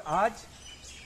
आज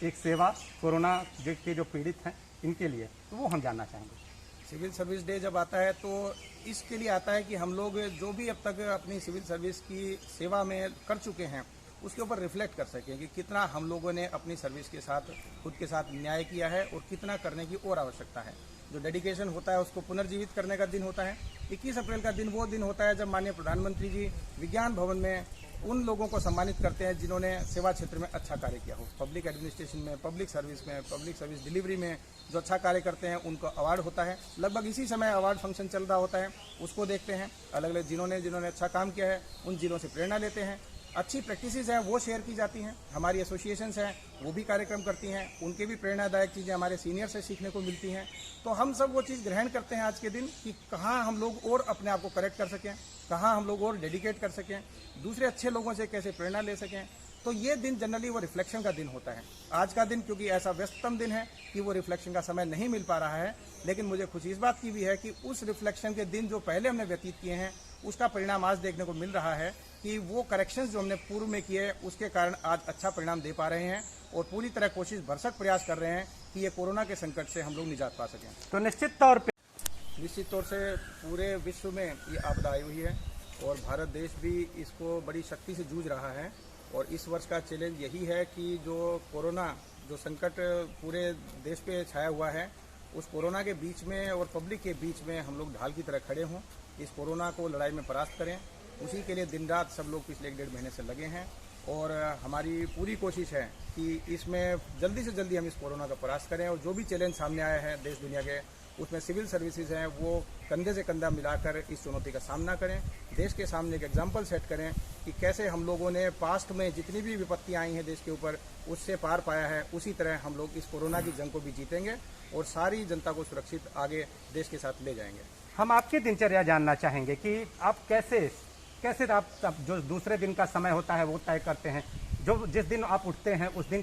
एक सेवा कोरोना के जो पीड़ित हैं इनके लिए, तो वो हम जानना चाहेंगे। सिविल सर्विस डे जब आता है तो इसके लिए आता है कि हम लोग जो भी अब तक अपनी सिविल सर्विस की सेवा में कर चुके हैं उसके ऊपर रिफ्लेक्ट कर सकें कि कितना हम लोगों ने अपनी सर्विस के साथ खुद के साथ न्याय किया है और कितना करने की और आवश्यकता है। जो डेडिकेशन होता है उसको पुनर्जीवित करने का दिन होता है। 21 अप्रैल का दिन वो दिन होता है जब माननीय प्रधानमंत्री जी विज्ञान भवन में उन लोगों को सम्मानित करते हैं जिन्होंने सेवा क्षेत्र में अच्छा कार्य किया हो। पब्लिक एडमिनिस्ट्रेशन में, पब्लिक सर्विस डिलीवरी में जो अच्छा कार्य करते हैं उनको अवार्ड होता है। लगभग इसी समय अवार्ड फंक्शन चल रहा होता है, उसको देखते हैं। अलग अलग जिन्होंने अच्छा काम किया है उन जिलों से प्रेरणा लेते हैं। अच्छी प्रैक्टिसेस हैं वो शेयर की जाती हैं। हमारी एसोसिएशंस हैं वो भी कार्यक्रम करती हैं, उनके भी प्रेरणादायक चीज़ें हमारे सीनियर से सीखने को मिलती हैं। तो हम सब वो चीज़ ग्रहण करते हैं आज के दिन कि कहाँ हम लोग और अपने आप को करेक्ट कर सकें, कहाँ हम लोग और डेडिकेट कर सकें, दूसरे अच्छे लोगों से कैसे प्रेरणा ले सकें। तो ये दिन जनरली वो रिफ्लेक्शन का दिन होता है। आज का दिन क्योंकि ऐसा व्यस्ततम दिन है कि वो रिफ्लेक्शन का समय नहीं मिल पा रहा है, लेकिन मुझे खुशी इस बात की भी है कि उस रिफ्लेक्शन के दिन जो पहले हमने व्यतीत किए हैं उसका परिणाम आज देखने को मिल रहा है कि वो करेक्शंस जो हमने पूर्व में किए उसके कारण आज अच्छा परिणाम दे पा रहे हैं और पूरी तरह कोशिश भरसक प्रयास कर रहे हैं कि ये कोरोना के संकट से हम लोग निजात पा सकें। तो निश्चित तौर से पूरे विश्व में ये आपदा आई हुई है और भारत देश भी इसको बड़ी शक्ति से जूझ रहा है। और इस वर्ष का चैलेंज यही है कि जो कोरोना जो संकट पूरे देश पे छाया हुआ है उस कोरोना के बीच में और पब्लिक के बीच में हम लोग ढाल की तरह खड़े हों, इस कोरोना को लड़ाई में परास्त करें। उसी के लिए दिन रात सब लोग पिछले 1-1.5 महीने से लगे हैं और हमारी पूरी कोशिश है कि इसमें जल्दी से जल्दी हम इस कोरोना का परास्त करें। और जो भी चैलेंज सामने आए हैं देश दुनिया के, उसमें सिविल सर्विसेज हैं वो कंधे से कंधा मिलाकर इस चुनौती का सामना करें। देश के सामने एक एग्जाम्पल सेट करें कि कैसे हम लोगों ने पास्ट में जितनी भी विपत्ति आई हैं देश के ऊपर उससे पार पाया है, उसी तरह हम लोग इस कोरोना की जंग को भी जीतेंगे और सारी जनता को सुरक्षित आगे देश के साथ ले जाएंगे। हम आपकी दिनचर्या जानना चाहेंगे कि आप कैसे आप जो दूसरे दिन का समय होता है वो तय करते हैं, जो जिस दिन आप उठते हैं उस दिन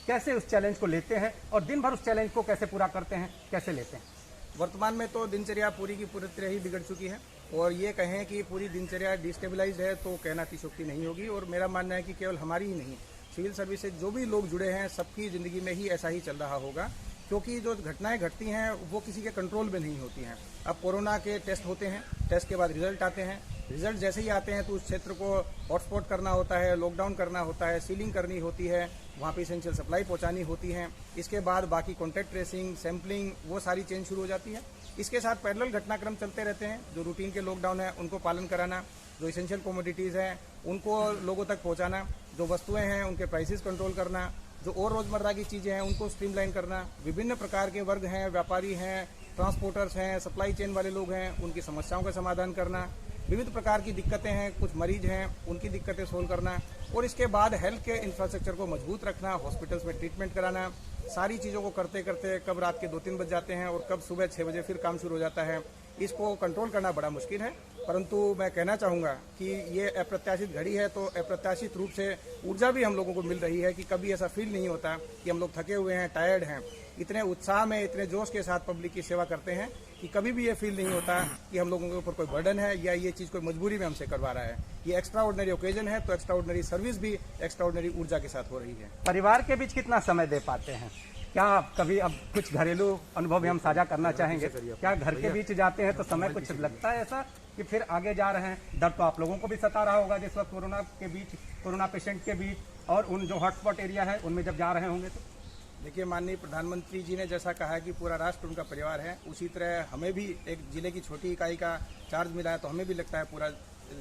कैसे उस चैलेंज को लेते हैं और दिन भर उस चैलेंज को कैसे पूरा करते हैं, कैसे लेते हैं? वर्तमान में तो दिनचर्या पूरी की पूरी तरह ही बिगड़ चुकी है और ये कहें कि पूरी दिनचर्या डिस्टेबलाइज है तो कहना अतिशयोक्ति नहीं होगी। और मेरा मानना है कि केवल हमारी ही नहीं, सिविल सर्विस से जो भी लोग जुड़े हैं सबकी ज़िंदगी में ही ऐसा ही चल रहा होगा, क्योंकि जो घटनाएं घटती हैं वो किसी के कंट्रोल में नहीं होती हैं। अब कोरोना के टेस्ट होते हैं, टेस्ट के बाद रिजल्ट आते हैं, रिजल्ट जैसे ही आते हैं तो उस क्षेत्र को हॉटस्पॉट करना होता है, लॉकडाउन करना होता है, सीलिंग करनी होती है, वहाँ पे एसेंशियल सप्लाई पहुँचानी होती है। इसके बाद बाकी कॉन्टैक्ट ट्रेसिंग, सैम्पलिंग, वो सारी चेंज शुरू हो जाती है। इसके साथ पैरेलल घटनाक्रम चलते रहते हैं। जो रूटीन के लॉकडाउन है उनको पालन कराना, जो एसेंशियल कमोडिटीज़ हैं उनको लोगों तक पहुँचाना, जो वस्तुएँ हैं उनके प्राइसेस कंट्रोल करना, जो और रोज़मर्रा की चीज़ें हैं उनको स्ट्रीमलाइन करना, विभिन्न प्रकार के वर्ग हैं, व्यापारी हैं, ट्रांसपोर्टर्स हैं, सप्लाई चेन वाले लोग हैं, उनकी समस्याओं का समाधान करना, विविध प्रकार की दिक्कतें हैं, कुछ मरीज हैं उनकी दिक्कतें सोल्व करना और इसके बाद हेल्थ के इंफ्रास्ट्रक्चर को मजबूत रखना, हॉस्पिटल्स में ट्रीटमेंट कराना। सारी चीज़ों को करते करते कब रात के 2-3 बज जाते हैं और कब सुबह 6 बजे फिर काम शुरू हो जाता है, इसको कंट्रोल करना बड़ा मुश्किल है। परंतु मैं कहना चाहूँगा कि ये अप्रत्याशित घड़ी है तो अप्रत्याशित रूप से ऊर्जा भी हम लोगों को मिल रही है कि कभी ऐसा फील नहीं होता कि हम लोग थके हुए हैं, टायर्ड हैं। इतने उत्साह में, इतने जोश के साथ पब्लिक की सेवा करते हैं कि कभी भी ये फील नहीं होता कि हम लोगों के ऊपर कोई बर्डन है या ये चीज़ कोई मजबूरी में हमसे करवा रहा है। ये एक्स्ट्रा ऑर्डिनरी ओकेजन है तो एक्स्ट्रा ऑर्डिनरी सर्विस भी एक्स्ट्रा ऑर्डिनरी ऊर्जा के साथ हो रही है। परिवार के बीच कितना समय दे पाते हैं? क्या कभी अब कुछ घरेलू अनुभव भी हम साझा करना चाहेंगे? क्या घर के बीच जाते हैं तो समय कुछ लगता है ऐसा कि फिर आगे जा रहे हैं? डर तो आप लोगों को भी सता रहा होगा जिस वक्त कोरोना पेशेंट के बीच और उन जो हॉटस्पॉट एरिया है उनमें जब जा रहे होंगे तो? देखिए, माननीय प्रधानमंत्री जी ने जैसा कहा है कि पूरा राष्ट्र उनका परिवार है, उसी तरह हमें भी एक जिले की छोटी इकाई का चार्ज मिला है तो हमें भी लगता है पूरा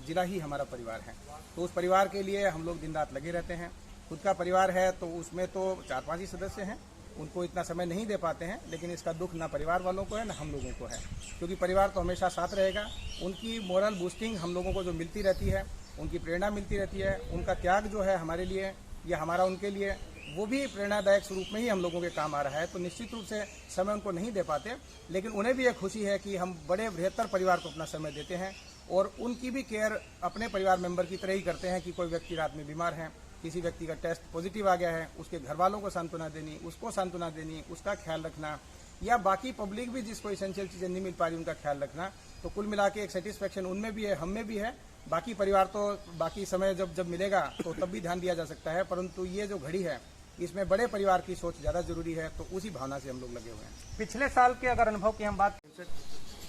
जिला ही हमारा परिवार है। तो उस परिवार के लिए हम लोग दिन रात लगे रहते हैं। खुद का परिवार है तो उसमें तो 4-5 ही सदस्य हैं, उनको इतना समय नहीं दे पाते हैं, लेकिन इसका दुख ना परिवार वालों को है ना हम लोगों को है, क्योंकि परिवार तो हमेशा साथ रहेगा। उनकी मोरल बूस्टिंग हम लोगों को जो मिलती रहती है, उनकी प्रेरणा मिलती रहती है, उनका त्याग जो है हमारे लिए या हमारा उनके लिए, वो भी प्रेरणादायक स्वरूप में ही हम लोगों के काम आ रहा है। तो निश्चित रूप से समय उनको नहीं दे पाते, लेकिन उन्हें भी एक खुशी है कि हम बड़े बृहत्तर परिवार को अपना समय देते हैं और उनकी भी केयर अपने परिवार मेंबर की तरह ही करते हैं कि कोई व्यक्ति रात में बीमार है, किसी व्यक्ति का टेस्ट पॉजिटिव आ गया है, उसके घर वालों को सांत्वना देनी, उसको सांत्वना देनी, उसका ख्याल रखना, या बाकी पब्लिक भी जिसको एसेंशियल चीज़ें नहीं मिल पा रही उनका ख्याल रखना। तो कुल मिला के एक सेटिस्फैक्शन उनमें भी है, हम में भी है बाकी परिवार तो बाकी समय जब मिलेगा तो तब भी ध्यान दिया जा सकता है, परंतु ये जो घड़ी है इसमें बड़े परिवार की सोच ज़्यादा जरूरी है, तो उसी भावना से हम लोग लगे हुए हैं। पिछले साल के अगर अनुभव की हम बात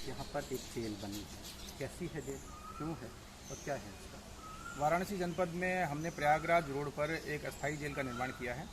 यहाँ पर एक जेल बनी है, कैसी है जेल, क्यों है और क्या है इसका? वाराणसी जनपद में हमने प्रयागराज रोड पर एक अस्थायी जेल का निर्माण किया है।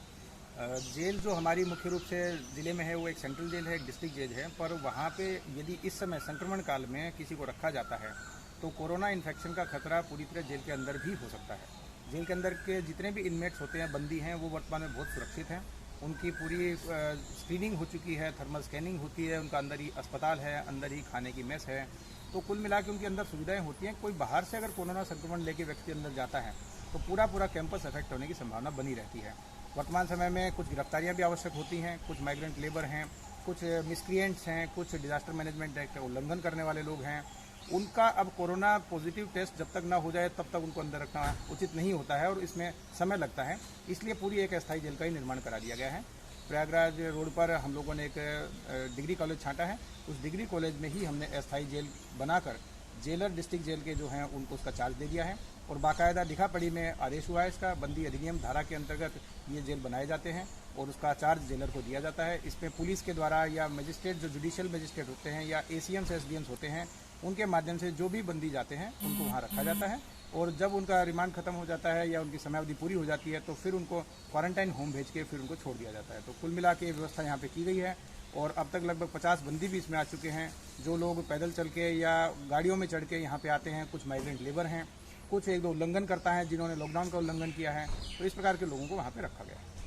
जेल जो हमारी मुख्य रूप से ज़िले में है वो एक सेंट्रल जेल है, एक डिस्ट्रिक्ट जेल है, पर वहाँ पे यदि इस समय संक्रमण काल में किसी को रखा जाता है तो कोरोना इन्फेक्शन का खतरा पूरी तरह जेल के अंदर भी हो सकता है। जेल के अंदर के जितने भी इनमेट्स होते हैं, बंदी हैं, वो वर्तमान में बहुत सुरक्षित हैं। उनकी पूरी स्क्रीनिंग हो चुकी है, थर्मल स्कैनिंग होती है, उनका अंदर ही अस्पताल है, अंदर ही खाने की मेस है, तो कुल मिला के उनके अंदर सुविधाएं होती हैं। कोई बाहर से अगर कोरोना संक्रमण लेके व्यक्ति अंदर जाता है तो पूरा कैंपस अफेक्ट होने की संभावना बनी रहती है। वर्तमान समय में कुछ गिरफ्तारियां भी आवश्यक होती हैं, कुछ माइग्रेंट लेबर हैं, कुछ मिसक्रिएंट्स हैं, कुछ डिजास्टर मैनेजमेंट एक्ट का उल्लंघन करने वाले लोग हैं। उनका अब कोरोना पॉजिटिव टेस्ट जब तक ना हो जाए तब तक उनको अंदर रखना उचित नहीं होता है और इसमें समय लगता है, इसलिए पूरी एक अस्थायी जेल का ही निर्माण करा दिया गया है। प्रयागराज रोड पर हम लोगों ने एक डिग्री कॉलेज छांटा है, उस डिग्री कॉलेज में ही हमने अस्थायी जेल बनाकर जेलर डिस्ट्रिक्ट जेल के जो हैं उनको उसका चार्ज दे दिया है और बाकायदा लिखा पढ़ी में आदेश हुआ है इसका। बंदी अधिनियम धारा के अंतर्गत ये जेल बनाए जाते हैं और उसका चार्ज जेलर को दिया जाता है। इसमें पुलिस के द्वारा या मजिस्ट्रेट जो जुडिशियल मजिस्ट्रेट होते हैं या एसीएम्स एसडीएम्स होते हैं, उनके माध्यम से जो भी बंदी जाते हैं उनको वहाँ रखा जाता है और जब उनका रिमांड खत्म हो जाता है या उनकी समयावधि पूरी हो जाती है तो फिर उनको क्वारंटाइन होम भेज के फिर उनको छोड़ दिया जाता है। तो कुल मिला के व्यवस्था यहाँ पे की गई है और अब तक लगभग 50 बंदी भी इसमें आ चुके हैं, जो लोग पैदल चल के या गाड़ियों में चढ़ के यहाँ पे आते हैं। कुछ माइग्रेंट लेबर हैं, कुछ एक दो उल्लंघन करता है जिन्होंने लॉकडाउन का उल्लंघन किया है, तो इस प्रकार के लोगों को वहाँ पे रखा गया है।